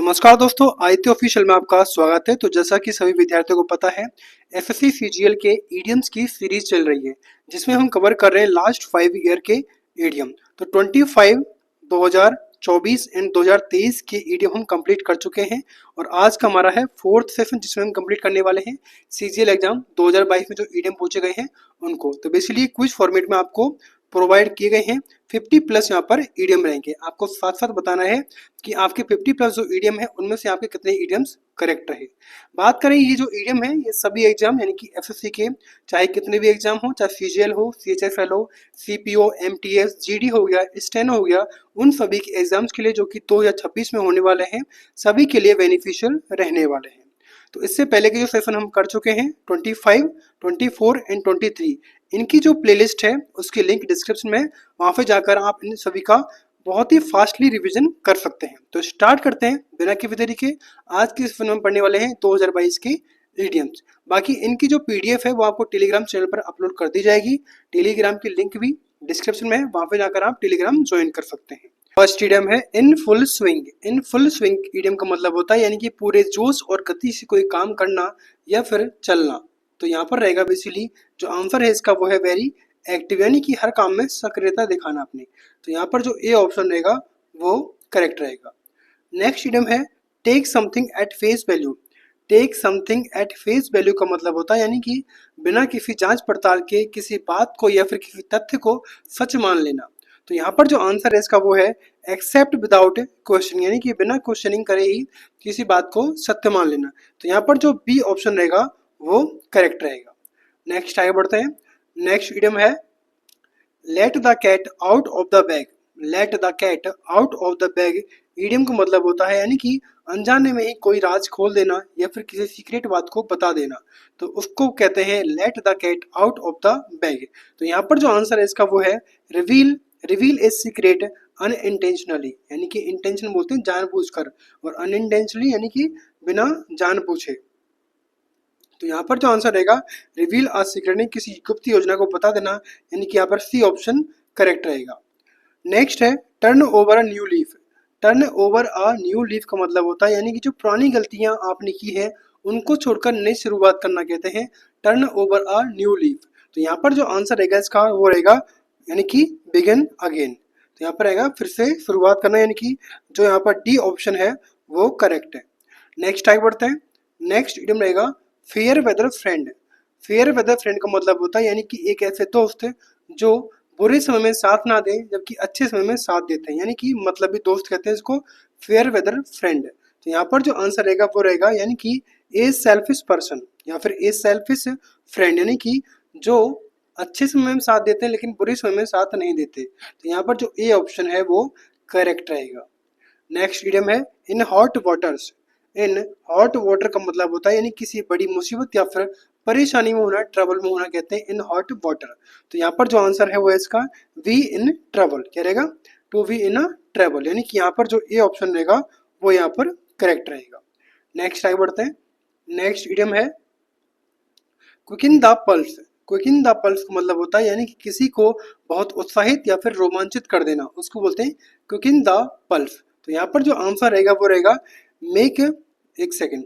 नमस्कार दोस्तों, IT official में आपका स्वागत है। तो जैसा कि सभी विद्यार्थियों को पता है, एसएससी सीजीएल के ईडियम्स की सीरीज चल रही है जिसमें हम कवर कर रहे हैं लास्ट 5 ईयर के ईडियम। तो 25 2024 एंड 2023 के ईडियम हम कंप्लीट कर चुके हैं और आज का हमारा है फोर्थ सेशन जिसमें हम कंप्लीट करने वाले हैं सीजीएल एग्जाम 2022 में जो ईडियम पूछे गए हैं उनको। तो बेसिकली क्विज फॉर्मेट में आपको प्रोवाइड किए गए हैं 50 प्लस यहाँ पर ईडियम रहेंगे। आपको साथ साथ बताना है कि आपके 50 प्लस जो ईडियम है उनमें से आपके कितने ईडियम्स करेक्ट रहे। बात करें ये जो ईडियम है ये सभी एग्जाम यानी कि एसएससी के चाहे कितने भी एग्जाम हो, चाहे सीजीएल हो, सीएचएसएल हो, सीपीओ, एमटीएस, जीडी हो गया, स्टेनो हो गया, उन सभी के एग्जाम्स के लिए जो कि 2026 में होने वाले हैं सभी के लिए बेनिफिशियल रहने वाले हैं। तो इससे पहले के जो सेशन हम कर चुके हैं 25, 24 एंड 23, इनकी जो प्लेलिस्ट है उसकी लिंक डिस्क्रिप्शन में, वहां पे जाकर आप इन सभी का बहुत ही फास्टली रिवीजन कर सकते हैं। तो स्टार्ट करते हैं बिना किसी देरी के। आज के सेशन में पढ़ने वाले हैं 2022 के ईडियम्स। बाकी इनकी जो पीडीएफ है वो आपको टेलीग्राम चैनल पर अपलोड कर दी जाएगी। टेलीग्राम की लिंक भी डिस्क्रिप्शन में है, वहां पे जाकर आप टेलीग्राम ज्वाइन कर सकते हैं। फर्स्ट ईडियम है in full swing. In full swing idiom का मतलब होता है यानी कि पूरे जोश और गति से कोई काम करना या फिर चलना। तो यहाँ पर रहेगा बेसिकली जो आंसर है इसका वो है वेरी एक्टिव, यानी कि हर काम में सक्रियता दिखाना अपने। तो यहाँ पर जो ए ऑप्शन रहेगा वो करेक्ट रहेगा। नेक्स्ट ईडियम है take something at face value. Take something at face value का मतलब होता है यानी कि बिना किसी जांच पड़ताल के किसी बात को या फिर किसी तथ्य को सच मान लेना। तो यहाँ पर जो आंसर है इसका वो है एक्सेप्ट विदाउट क्वेश्चन, यानी कि बिना क्वेश्चनिंग करे ही किसी बात को सत्य मान लेना। तो यहाँ पर जो बी ऑप्शन रहेगा वो करेक्ट रहेगा। नेक्स्ट आगे बढ़ते हैं। नेक्स्ट इडियम है let the cat out of the bag. Let the cat out of the bag idiom का मतलब होता है यानी कि अनजाने में ही कोई राज खोल देना या फिर किसी सीक्रेट बात को बता देना। तो उसको कहते हैं let the cat out of the bag. तो यहाँ पर जो आंसर है इसका वो है reveal reveal a secret unintentionally, यानी कि इंटेंशन बोलते हैं जानबूझकर, और अनइंटेंशनली यानी कि बिना जान पूछे। तो यहाँ पर जो आंसर रहेगा रिवील अ सीक्रेट, ने किसी गुप्त योजना को बता देना, यानी कि यहाँ पर सी ऑप्शन करेक्ट रहेगा। नेक्स्ट है turn over a new leaf. Turn over a new leaf का मतलब होता है यानी कि जो पुरानी गलतियां आपने की है उनको छोड़कर नई शुरुआत करना कहते हैं turn over a new leaf. तो यहाँ पर जो आंसर रहेगा इसका वो रहेगा यानी कि बिगिन अगेन। तो यहाँ पर रहेगा फिर से शुरुआत करना, यानी कि जो यहाँ पर डी ऑप्शन है वो करेक्ट है। नेक्स्ट आगे बढ़ते हैं। नेक्स्ट इडियम रहेगा fair weather friend. Fair weather friend का मतलब होता है यानी कि एक ऐसे दोस्त जो बुरे समय में साथ ना दे जबकि अच्छे समय में साथ देते हैं, यानी कि मतलब भी दोस्त कहते हैं इसको फेयर वेदर फ्रेंड। तो यहाँ पर जो आंसर रहेगा वो रहेगा यानी कि ए सेल्फिश पर्सन या फिर ए सेल्फिश फ्रेंड, यानी कि जो अच्छे समय में साथ देते हैं लेकिन बुरे समय में साथ नहीं देते। तो यहाँ पर जो ए ऑप्शन है वो करेक्ट रहेगा। नेक्स्ट इडियम है in hot waters. In hot water का मतलब होता है यानी किसी बड़ी मुसीबत या फिर परेशानी में होना, ट्रबल में होना कहते हैं इन हॉट वाटर। तो यहाँ पर जो आंसर है वो है इसका वी इन ट्रबल, क्या रहेगा to be in a trouble, यानी कि यहाँ पर जो ए ऑप्शन रहेगा वो यहाँ पर करेक्ट रहेगा। नेक्स्ट आगे बढ़ते हैं। नेक्स्ट इडियम है क्विकिन द पल्स। क्विकिन द पल्स का मतलब होता है यानी कि किसी को बहुत उत्साहित या फिर रोमांचित कर देना, उसको बोलते हैं क्विकिन द पल्स। तो यहाँ पर जो आंसर रहेगा वो रहेगा मेक, एक सेकेंड,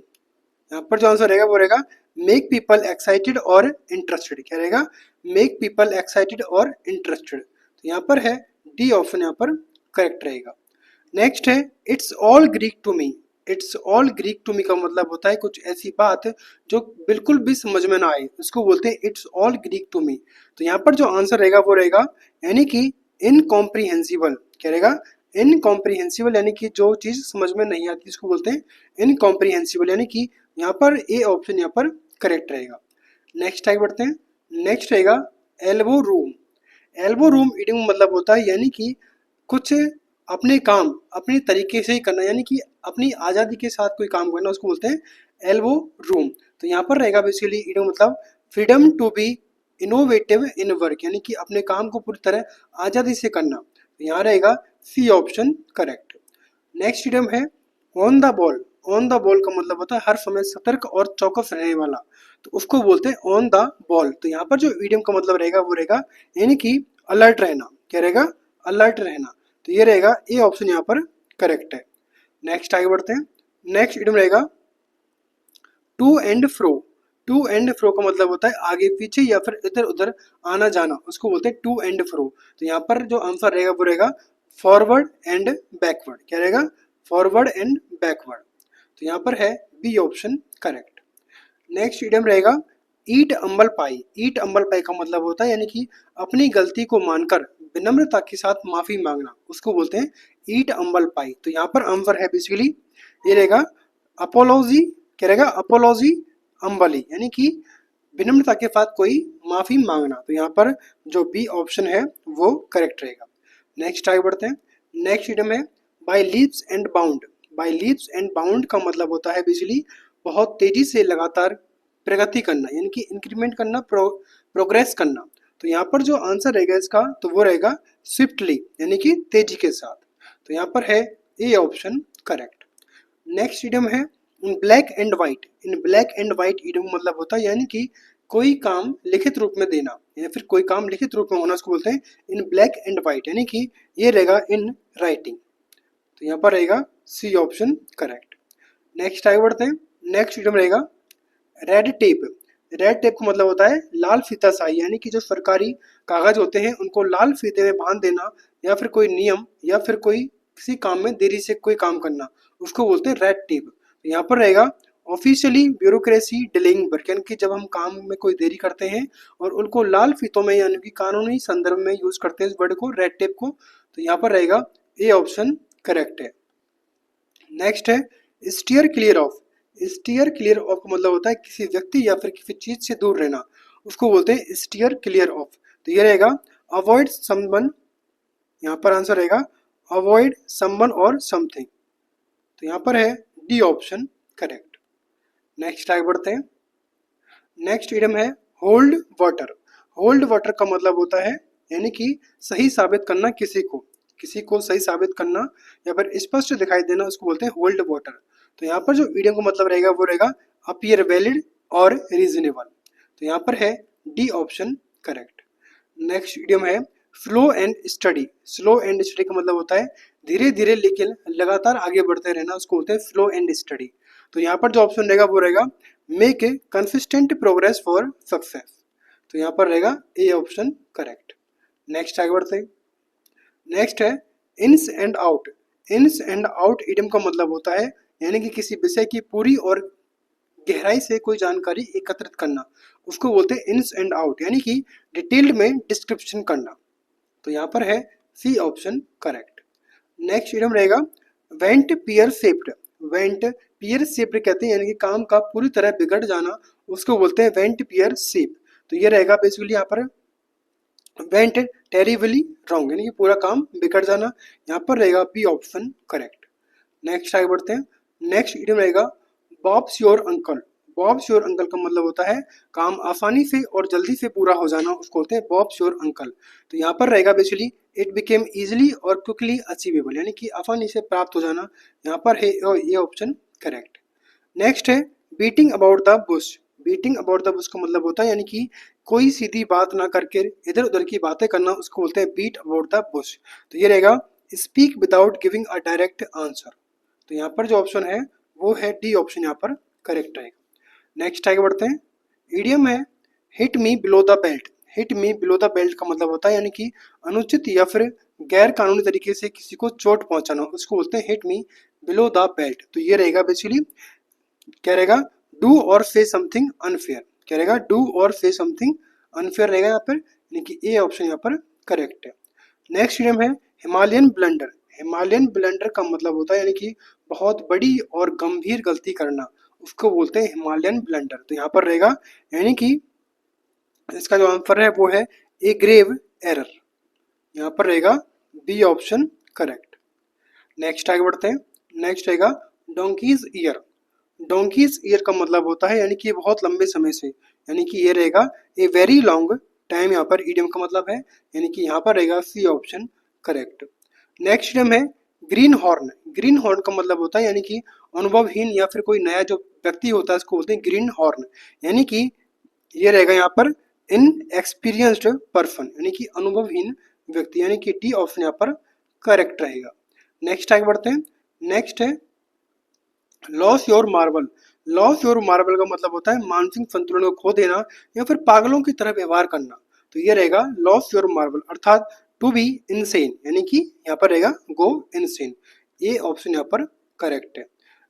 यहाँ पर जो आंसर रहेगा वो रहेगा मेक पीपल एक्साइटेड और इंटरेस्टेड, क्या रहेगा मेक पीपल एक्साइटेड और इंटरेस्टेड। तो यहाँ पर है डी ऑप्शन यहाँ पर करेक्ट रहेगा। नेक्स्ट है it's all Greek to me. It's all Greek to me का मतलब होता है कुछ ऐसी बात जो बिल्कुल भी समझ में ना आए, उसको बोलते हैं it's all Greek to me. तो यहाँ पर जो आंसर रहेगा वो रहेगा यानी कि इनकॉम्प्रिहेंसिबल, क्या रहेगा इनकॉम्प्रिहेंसिबल, यानी कि जो चीज समझ में नहीं आती इसको बोलते हैं इनकॉम्प्रिहेंसिबल, यानी कि यहाँ पर ए ऑप्शन यहाँ पर करेक्ट रहेगा। नेक्स्ट आगे बढ़ते हैं। नेक्स्ट रहेगा elbow room. Elbow room idiom मतलब होता है यानी कि कुछ अपने काम अपने तरीके से ही करना, यानी कि अपनी आज़ादी के साथ कोई काम करना, उसको बोलते हैं एल्बो रूम। तो यहाँ पर रहेगा बेसिकली इडियम मतलब freedom to be innovative in work, यानी कि अपने काम को पूरी तरह आज़ादी से करना। तो यहाँ रहेगा C option correct. Next idiom है on the ball. On the ball का मतलब होता है हर समय सतर्क और चौकस रहने वाला, तो उसको बोलते हैं ऑन द बॉल। तो यहाँ पर जो इडियम का मतलब रहेगा वो रहेगा यानी कि अलर्ट रहना, क्या रहेगा अलर्ट रहना। तो ये रहेगा ए ऑप्शन यहाँ पर करेक्ट है। नेक्स्ट आगे बढ़ते हैं। नेक्स्ट इडियम रहेगा to and fro. To and fro का मतलब होता है आगे पीछे या फिर इधर उधर आना जाना, उसको बोलते हैं टू एंड फ्रो। तो यहाँ पर जो आंसर रहेगा वो रहेगा फॉरवर्ड एंड बैकवर्ड। क्या रहेगा? Forward and backward. तो यहाँ पर है B option correct. Next idiom रहेगा ईट अम्बल पाई। ईट अम्बल पाई का मतलब होता है यानी कि अपनी गलती को मानकर विनम्रता के साथ माफी मांगना, उसको बोलते हैं ईट अम्बल पाई। तो यहाँ पर आंसर है बेसिकली ये रहेगा अपोलॉजी। क्या रहेगा? अपोलॉजी अम्बली, यानी कि विनम्रता के साथ कोई माफी मांगना। तो यहाँ पर जो बी ऑप्शन है वो करेक्ट रहेगा। नेक्स्ट आगे बढ़ते हैं। नेक्स्ट इडियम है by leaps and bound. By leaps and bound का मतलब होता है बेसिकली बहुत तेजी से लगातार प्रगति करना, यानी कि इंक्रीमेंट करना, प्रोग्रेस करना। तो यहाँ पर जो आंसर रहेगा इसका तो वो रहेगा स्विफ्टली, यानी कि तेजी के साथ। तो यहाँ पर है A option correct. Next idiom है in black and white. In black and white idiom मतलब होता है यानी कि कोई काम लिखित रूप में देना या फिर कोई काम लिखित रूप में होना, उसको बोलते हैं इन ब्लैक एंड व्हाइट, यानी कि ये रहेगा इन राइटिंग। तो यहाँ पर रहेगा सी ऑप्शन करेक्ट। नेक्स्ट आगे बढ़ते हैं। नेक्स्ट इडियम रहेगा रेड टेप। रेड टेप का मतलब होता है लाल फीता स्याही, यानी कि जो सरकारी कागज होते हैं उनको लाल फीते में बांध देना, या फिर कोई नियम या फिर कोई किसी काम में देरी से कोई काम करना, उसको बोलते हैं रेड टेप। तो यहाँ पर रहेगा ऑफिशियली ब्यूरोक्रेसी डिलेइंग वर्क, यानी कि जब हम काम में कोई देरी करते हैं और उनको लाल फीतों में यानी कि कानूनी संदर्भ में यूज करते हैं इस वर्ड को, रेड टेप को। तो यहाँ पर रहेगा ए ऑप्शन करेक्ट है। नेक्स्ट है steer clear of. Steer clear of का मतलब होता है किसी व्यक्ति या फिर किसी चीज से दूर रहना, उसको बोलते हैं स्टीयर क्लियर ऑफ। तो ये रहेगा अवॉइड समवन। यहाँ पर आंसर रहेगा अवॉइड समवन और समथिंग। तो यहाँ पर है डी ऑप्शन करेक्ट। नेक्स्ट आगे बढ़ते हैं। नेक्स्ट इडियम है होल्ड वाटर। होल्ड वाटर का मतलब होता है यानी कि सही साबित करना किसी को सही साबित करना या फिर स्पष्ट दिखाई देना, उसको बोलते हैं होल्ड वाटर। तो यहाँ पर जो इडियम का मतलब रहेगा वो रहेगा अपीयर वैलिड और रीजनेबल। तो यहाँ पर है D option correct. Next idiom है slow and steady. Slow and steady का मतलब होता है धीरे धीरे लेकिन लगातार आगे बढ़ते रहना, उसको बोलते हैं स्लो एंड स्टडी। तो यहाँ पर जो ऑप्शन रहेगा वो रहेगा make a consistent progress for success. तो यहाँ पर रहेगा ए ऑप्शन करेक्ट। नेक्स्ट आगे बढ़ते हैं। नेक्स्ट है ins and out. Ins and out idiom का मतलब होता है यानी कि किसी विषय की पूरी और गहराई से कोई जानकारी एकत्रित करना, उसको बोलते हैं इन्स एंड आउट, यानी कि डिटेल्ड में डिस्क्रिप्शन करना। तो यहाँ पर है C option correct. Next idiom रहेगा went pear shaped. Went pear shaped कहते हैं यानी कि काम का पूरी तरह बिगड़ जाना, उसको बोलते हैं वेंट पियर शेप। तो ये रहेगा बेसिकली यहाँ पर वेंट टेरिबली रॉन्ग, यानी कि पूरा काम बिगड़ जाना। यहाँ पर रहेगा बी ऑप्शन करेक्ट। नेक्स्ट आगे बढ़ते हैं। नेक्स्ट इडियम रहेगा bobs your uncle. Bobs your uncle का मतलब होता है काम आसानी से और जल्दी से पूरा हो जाना, उसको बोलते हैं बॉब्स योर अंकल। तो यहाँ पर रहेगा बेसिकली इट बिकेम इजिली और क्विकली अचीवेबल, यानी कि आसानी से प्राप्त हो जाना। यहाँ पर है ये ऑप्शन करेक्ट। नेक्स्ट है beating about the Bush. Beating about the bush का मतलब होता है यानी कि कोई सीधी बात ना करके इधर उधर की बातें करना, उसको बोलते हैं बीट अबाउट द बुश। तो ये रहेगा speak without giving a direct answer. तो यहाँ पर जो ऑप्शन है वो है डी ऑप्शन यहाँ पर करेक्ट रहेगा। नेक्स्ट आगे बढ़ते हैं। इडियम है hit me below the belt. Hit me below the belt का मतलब होता है यानी कि अनुचित या फिर गैर कानूनी तरीके से किसी को चोट पहुंचाना, उसको बोलते हैं hit me below the belt. तो ये रहेगा बेसिकली क्या रहेगा डू और से समथिंग अनफेयर। क्या रहेगा डू और से समथिंग अनफेयर रहेगा यहाँ पर, यानी कि ए ऑप्शन यहाँ पर करेक्ट है। नेक्स्ट इडियम है हिमालयन ब्लंडर। हिमालयन ब्लंडर का मतलब होता है यानी कि बहुत बड़ी और गंभीर गलती करना, उसको बोलते हैं हिमालयन ब्लंडर। तो यहाँ पर रहेगा यानी कि इसका जो आंसर है वो है ए ग्रेव एरर। यहाँ पर रहेगा बी ऑप्शन करेक्ट। नेक्स्ट आगे बढ़ते हैं। नेक्स्ट रहेगा डोंकीज ईयर। डोंकीज ईयर का मतलब होता है यानी कि बहुत लंबे समय से, यानी कि ये रहेगा ए वेरी लॉन्ग टाइम, यहाँ पर इडियम का मतलब है, यानी कि यहाँ पर रहेगा C option correct. Next idiom है ग्रीन हॉर्न। ग्रीन हॉर्न का मतलब होता है यानी कि अनुभवहीन या फिर कोई नया जो व्यक्ति होता है उसको बोलते हैं ग्रीन हॉर्न, यानी कि ये रहेगा यहाँ पर इन एक्सपीरियंस्ड पर्सन, यानी कि अनुभवहीन व्यक्ति, यानी कि डी ऑप्शन यहाँ पर करेक्ट रहेगा। नेक्स्ट आगे बढ़ते हैं। नेक्स्ट है loss your marble, loss your marble का मतलब होता है मानसिक संतुलन को खो देना या फिर पागलों की तरह व्यवहार करना। तो ये रहेगा लॉस योर मार्बल, अर्थात टू बी इनसेन, यानी कि यहाँ पर रहेगा गो इनसेन। ये ऑप्शन यहाँ पर करेक्ट है।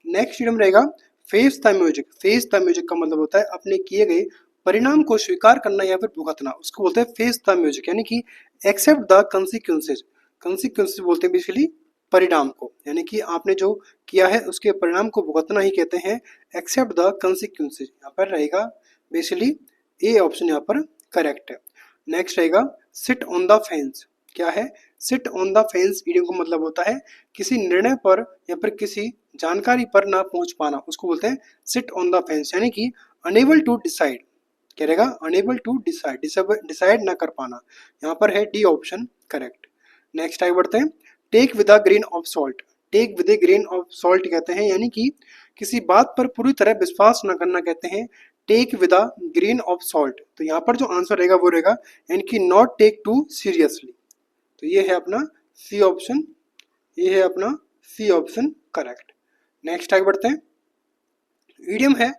नेक्स्ट इडियम रहेगा face the music. Face the music का मतलब होता है अपने किए गए परिणाम को स्वीकार करना या फिर भुगतना, उसको बोलते हैं फेस द म्यूजिक, यानी कि एक्सेप्ट द कंसिक्वेंसेज। कंसिक्वेंसेज बोलते हैं बेसिकली परिणाम को, यानी कि आपने जो किया है उसके परिणाम को भुगतना ही कहते हैं एक्सेप्ट द कंसिक्वेंसेज। यहाँ पर रहेगा बेसिकली ए ऑप्शन यहाँ पर करेक्ट है। नेक्स्ट रहेगा सिट ऑन द फेंस। क्या है? Sit on the fence idiom का मतलब होता है किसी निर्णय पर या फिर किसी जानकारी पर ना पहुंच पाना, उसको बोलते हैं सिट ऑन द फेंस, यानी कि अनेबल टू डिसाइड। क्या रहेगा? अनेबल टू डिसाइड, डिसाइड ना कर पाना। यहाँ पर है डी ऑप्शन करेक्ट। नेक्स्ट आगे बढ़ते हैं, take with a grain of salt. Take with a grain of salt कहते हैं, यानी कि किसी बात पर पूरी तरह विश्वास न करना कहते हैं take with a grain of salt. तो यहाँ पर जो आंसर रहेगा वो रहेगा यानी कि नॉट टेक टू सीरियसली। तो ये है अपना सी ऑप्शन, ये है अपना सी ऑप्शन करेक्ट। नेक्स्ट आगे बढ़ते हैं, ईडियम है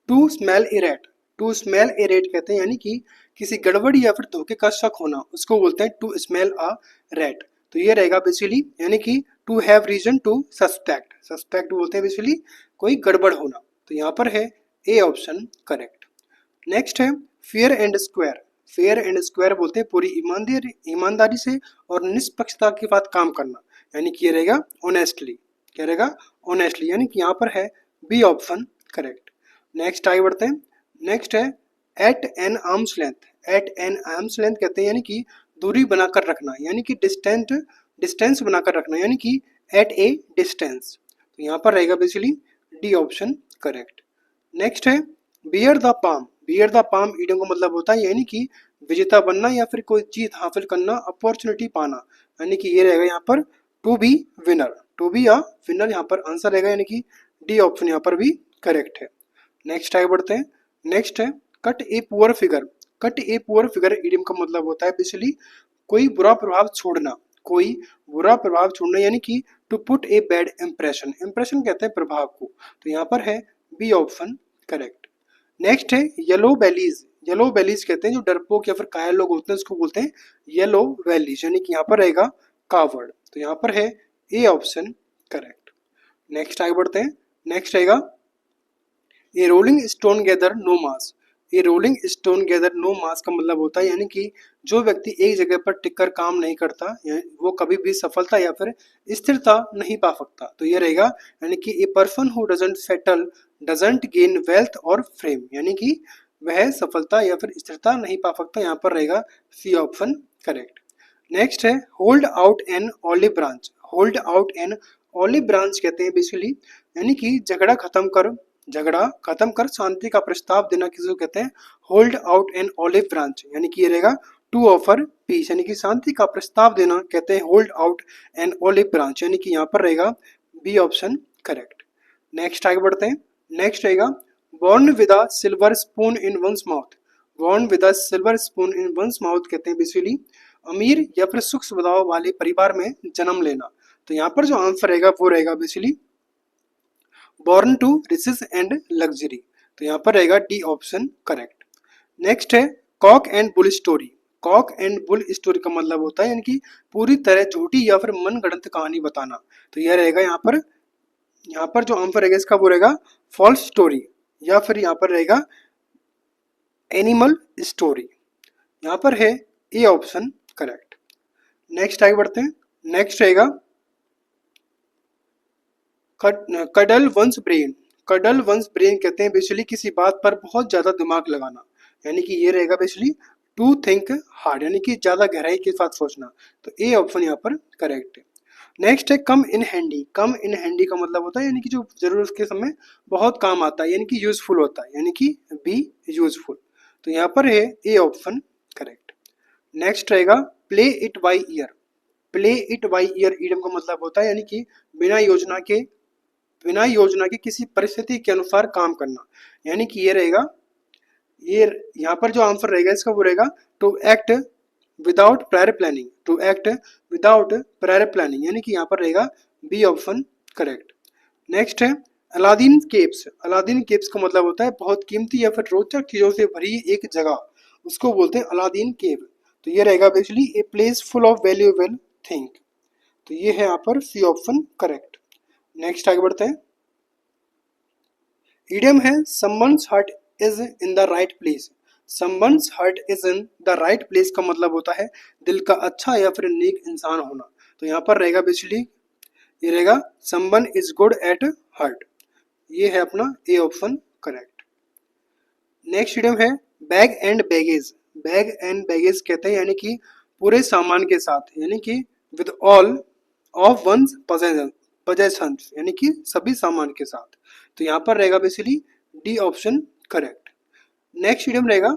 to smell a rat. To smell a rat कहते हैं, यानी कि किसी गड़बड़ी या फिर धोखे का शक होना, उसको बोलते हैं टू स्मेल अ रैट। तो ये रहेगा बेसिकली, यानी कि to have reason to suspect. Suspect बोलते हैं बेसिकली कोई गड़बड़ होना। तो यहाँ पर है ए ऑप्शन करेक्ट। नेक्स्ट है fair and square. Fair and square बोलते हैं पूरी ईमानदारी से और निष्पक्षता के साथ काम करना, यानी कि ये रहेगा ऑनेस्टली। क्या रहेगा? ऑनेस्टली, यानी कि यहाँ पर है बी ऑप्शन करेक्ट। नेक्स्ट आगे बढ़ते हैं, नेक्स्ट है at an arm's length. At an arm's length कहते हैं यानी कि दूरी बनाकर रखना, यानी कि डिस्टेंस बनाकर रखना, यानी कि एट ए डिस्टेंस। तो यहाँ पर रहेगा basically D option correct. Next है bear the palm. Bear the palm idiom का मतलब होता है यानी कि विजेता बनना या फिर कोई जीत हासिल करना, अपॉर्चुनिटी पाना, यानी कि ये रहेगा यहाँ पर to be winner. To be a winner यहाँ पर आंसर रहेगा, यानी कि डी ऑप्शन यहाँ पर भी करेक्ट है। नेक्स्ट आगे बढ़ते हैं, नेक्स्ट है cut a poor figure. Cut a poor figure idiom का मतलब होता है बेसिकली कोई बुरा प्रभाव छोड़ना, कोई बुरा प्रभाव छोड़ना, यानी कि to put a bad impression. Impression कहते हैं प्रभाव को। तो यहाँ पर है बी ऑप्शन करेक्ट। नेक्स्ट है येलो बेलीज। येलो बेलीज कहते हैं जो डरपोक या फिर कायर लोग होते हैं उसको बोलते हैं येलो बेलीज, यानी कि यहाँ पर रहेगा कावर्ड। तो यहाँ पर है ए ऑप्शन करेक्ट। नेक्स्ट आगे बढ़ते हैं, नेक्स्ट रहेगा ए रोलिंग स्टोन गैदर नो मास। ये रोलिंग स्टोन गैदर नो मास का मतलब होता है यानी कि जो व्यक्ति एक जगह पर टिककर काम नहीं करता वो कभी भी सफलता या फिर स्थिरता नहीं पा सकता। तो ये रहेगा यानी कि a person who doesn't settle doesn't gain wealth और फ्रेम, यानी कि वह सफलता या फिर स्थिरता नहीं पा सकता। यहाँ पर रहेगा सी ऑप्शन करेक्ट। नेक्स्ट है hold out an olive branch. Hold out an olive branch कहते हैं बेसिकली यानी कि झगड़ा खत्म कर शांति का प्रस्ताव देना किसी को कहते हैं hold out an olive branch, यानी कि ये रहेगा टू ऑफर पीस, यानी कि शांति का प्रस्ताव देना कहते हैं hold out an olive branch, यानी कि यहाँ पर रहेगा बी ऑप्शन करेक्ट। नेक्स्ट आगे बढ़ते हैं, नेक्स्ट रहेगा born with a silver spoon in one's mouth. Born with a silver spoon in one's mouth कहते हैं बेसिकली अमीर या फिर सुख सुविधाओं वाले परिवार में जन्म लेना। तो यहाँ पर जो आंसर रहेगा वो रहेगा basically born to riches and luxury. तो यहाँ पर रहेगा डी ऑप्शन करेक्ट। नेक्स्ट है cock and bull story. Cock and bull story का मतलब होता है यानी कि पूरी तरह झूठी या फिर मनगढ़ंत कहानी बताना। तो यह रहेगा यहाँ पर जो आंसर रहेगा इसका वो रहेगा फॉल्स स्टोरी या फिर यहाँ पर रहेगा एनिमल स्टोरी। यहाँ पर है ए ऑप्शन करेक्ट। नेक्स्ट आगे बढ़ते हैं, नेक्स्ट रहेगा cudgel one's brain. Cudgel one's brain कहते हैं बेसिकली किसी बात पर बहुत ज्यादा दिमाग लगाना, यानी कि ये रहेगा बेसिकली टू थिंक हार्ड, यानी कि ज्यादा गहराई के साथ सोचना। तो ए ऑप्शन यहाँ पर करेक्ट है। नेक्स्ट है कम इन हैंडी। कम इन हैंडी का मतलब होता है यानी कि जो जरूरत के समय बहुत काम आता है, यानी कि यूजफुल होता है, यानी कि बी यूजफुल। तो यहाँ पर है ए ऑप्शन करेक्ट। नेक्स्ट रहेगा play it by year. Play it by year idiom का मतलब होता है यानी कि बिना योजना के किसी परिस्थिति के अनुसार काम करना, यानी कि ये रहेगा, ये यहाँ पर जो आंसर रहेगा इसका वो रहेगा to act without prior planning. To act without prior planning, यानी कि यहाँ पर रहेगा बी ऑप्शन करेक्ट। नेक्स्ट है अलादीन केव्स, अलादीन केव्स का मतलब होता है बहुत कीमती या फिर रोचक चीजों से भरी एक जगह, उसको बोलते हैं अलादीन केव। तो ये रहेगा basically a place full of valuable thing. तो ये है यहाँ पर सी ऑप्शन करेक्ट। नेक्स्ट आगे बढ़ते हैं। इडियम है someone's heart is in the right place. Someone's heart is in the right place का मतलब होता है दिल का अच्छा या फिर नेक इंसान होना। तो यहाँ पर रहेगा बेसिकली ये रहेगा someone is good at heart. ये है अपना A option correct. Next idiom है bag and baggage. Bag and baggage कहते हैं यानी कि पूरे सामान के साथ, यानी कि with all of one's possessions, यानी कि सभी सामान के साथ। तो यहाँ पर रहेगा basically D option correct. Next idiom रहेगा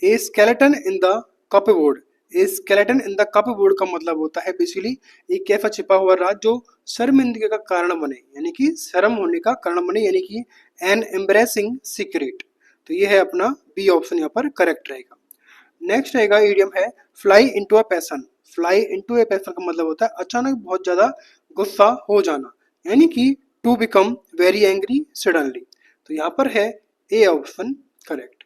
a skeleton in the cupboard. A skeleton in the cupboard का मतलब होता है बेसिकली एक कैसा छिपा हुआ राज जो शर्मिंदगी का कारण बने, यानी कि शर्म होने का कारण बने, यानी कि एन एम्बरेसिंग सीक्रेट। तो ये है अपना बी ऑप्शन यहाँ पर करेक्ट रहेगा। नेक्स्ट रहेगा इडियम है fly into a passion. Fly into a passion का मतलब होता है अचानक बहुत ज्यादा गुस्सा हो जाना, यानी कि to become very angry suddenly. तो यहाँ पर है ए ऑप्शन करेक्ट।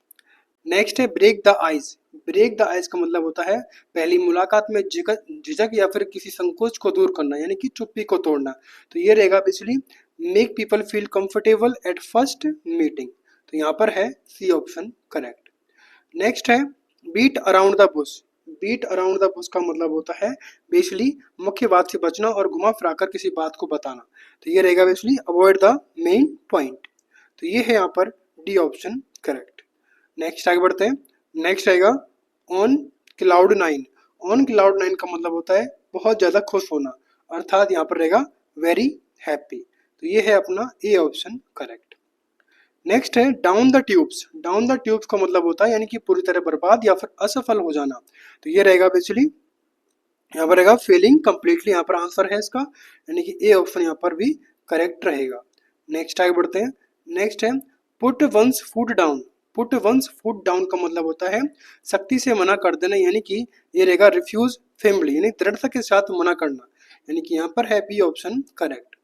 नेक्स्ट है break the ice. Break the ice का मतलब होता है पहली मुलाकात में झिझक या फिर किसी संकोच को दूर करना, यानी कि चुप्पी को तोड़ना। तो ये रहेगा basically make people feel comfortable at first meeting. तो यहाँ पर है सी ऑप्शन करेक्ट। नेक्स्ट है beat around the bush. Beat around the bush का मतलब होता है बेसिकली मुख्य बात से बचना और घुमा फिरा कर किसी बात को बताना। तो ये रहेगा basically avoid the main point. तो ये है यहाँ पर डी ऑप्शन करेक्ट। नेक्स्ट आगे बढ़ते हैं। नेक्स्ट रहेगा on cloud nine. On cloud nine का मतलब होता है बहुत ज्यादा खुश होना, अर्थात यहाँ पर रहेगा वेरी हैप्पी। तो ये है अपना ए ऑप्शन करेक्ट। नेक्स्ट है down the tubes. Down the tubes का मतलब होता है यानी कि पूरी तरह बर्बाद या फिर असफल हो जाना। तो ये रहेगा बेसिकली यहाँ पर रहेगा फेलिंग कंप्लीटली, यहाँ पर आंसर है इसका, यानी कि ए ऑप्शन यहाँ पर भी करेक्ट रहेगा। नेक्स्ट आगे बढ़ते हैं। नेक्स्ट है put one's foot down. Put one's foot down का मतलब होता है सख्ती से मना कर देना, यानी कि ये रहेगा रिफ्यूज फैमिली, यानी दृढ़ता के साथ मना करना, यानी कि यहाँ पर है बी ऑप्शन करेक्ट।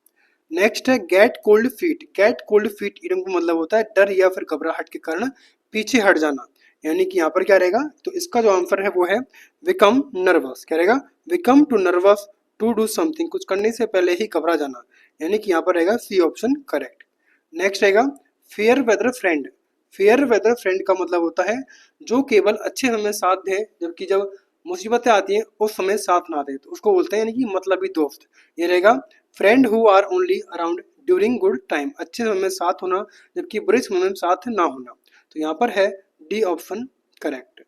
नेक्स्ट है gate cold feet. Gate cold feet idiom का मतलब होता है डर या फिर घबराहट के कारण पीछे हट जाना, यानी कि यहाँ पर क्या रहेगा, तो इसका जो आंसर है वो है बिकम नर्वस। क्या रहेगा, become too nervous to do something, कुछ करने से पहले ही घबरा जाना, यानी कि यहाँ पर रहेगा सी ऑप्शन करेक्ट। नेक्स्ट रहेगा fair weather friend. Fair weather friend का मतलब होता है जो केवल अच्छे समय साथ दे, जबकि जब मुसीबतें आती हैं उस समय साथ ना दे, तो उसको बोलते हैं यानी कि मतलबी दोस्त। ये रहेगा friend who are only around during good time. अच्छे समय में साथ होना जबकि बुरे समय में साथ ना होना। तो यहाँ पर है डी ऑप्शन करेक्ट।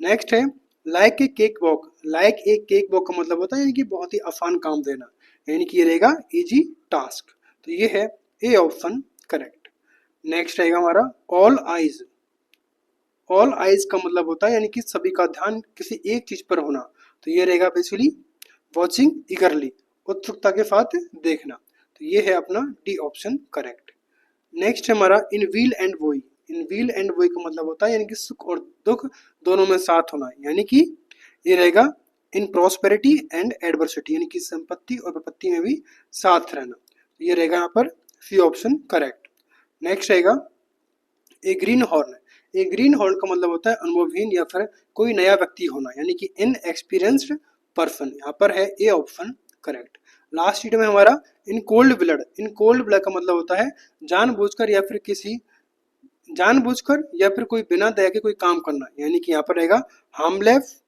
नेक्स्ट है like a cake walk. Like a cake walk का मतलब होता है यानी कि बहुत ही आसान काम देना, यानी कि ये रहेगा इजी टास्क। तो ये है ए ऑप्शन करेक्ट। नेक्स्ट रहेगा हमारा ऑल आइज। ऑल आइज का मतलब होता है यानी कि सभी का ध्यान किसी एक चीज पर होना। तो ये रहेगा बेसिकली वॉचिंग ईगरली, उत्सुकता के साथ देखना। तो ये है अपना डी ऑप्शन करेक्ट। नेक्स्ट है हमारा इन व्हील एंड वोई। इन व्हील एंड वोई का मतलब होता है यानी कि सुख और दुख दोनों में साथ होना, यानी कि ये रहेगा इन प्रॉस्पेरिटी एंड एडवर्सिटी, यानी कि संपत्ति और विपत्ति में भी साथ रहना। तो ये रहेगा यहाँ पर सी ऑप्शन करेक्ट। नेक्स्ट रहेगा ए ग्रीन हॉर्न। ए ग्रीन हॉर्न का मतलब होता है अनुभवहीन या फिर कोई नया व्यक्ति होना, यानी कि इनएक्सपीरियंस्ड पर्सन। यहाँ पर है A option correct. Last it में हमारा in cold blood. In cold blood का मतलब होता है जानबूझकर या फिर किसी जानबूझकर या फिर कोई बिना दया के कोई काम करना, यानी कि यहाँ पर रहेगा हार्मलेस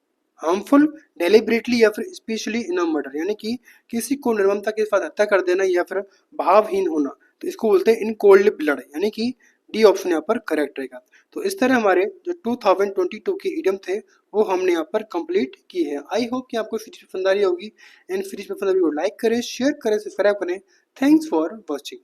हार्मफुल डेलिबरेटली या फिर स्पेशली इन अ मर्डर, यानी कि किसी को निर्ममता के साथ हत्या कर देना या फिर भावहीन होना। तो इसको बोलते हैं इन कोल्ड ब्लड, यानी कि डी ऑप्शन यहाँ पर करेक्ट रहेगा। तो इस तरह हमारे जो 2022 के इडियम थे वो हमने यहाँ पर कंप्लीट की है। आई होप कि आपको सीरीज पसंद आ रही होगी। एंड सीरीज पसंद आ रही हो लाइक करें, शेयर करें, सब्सक्राइब करें। Thanks for watching.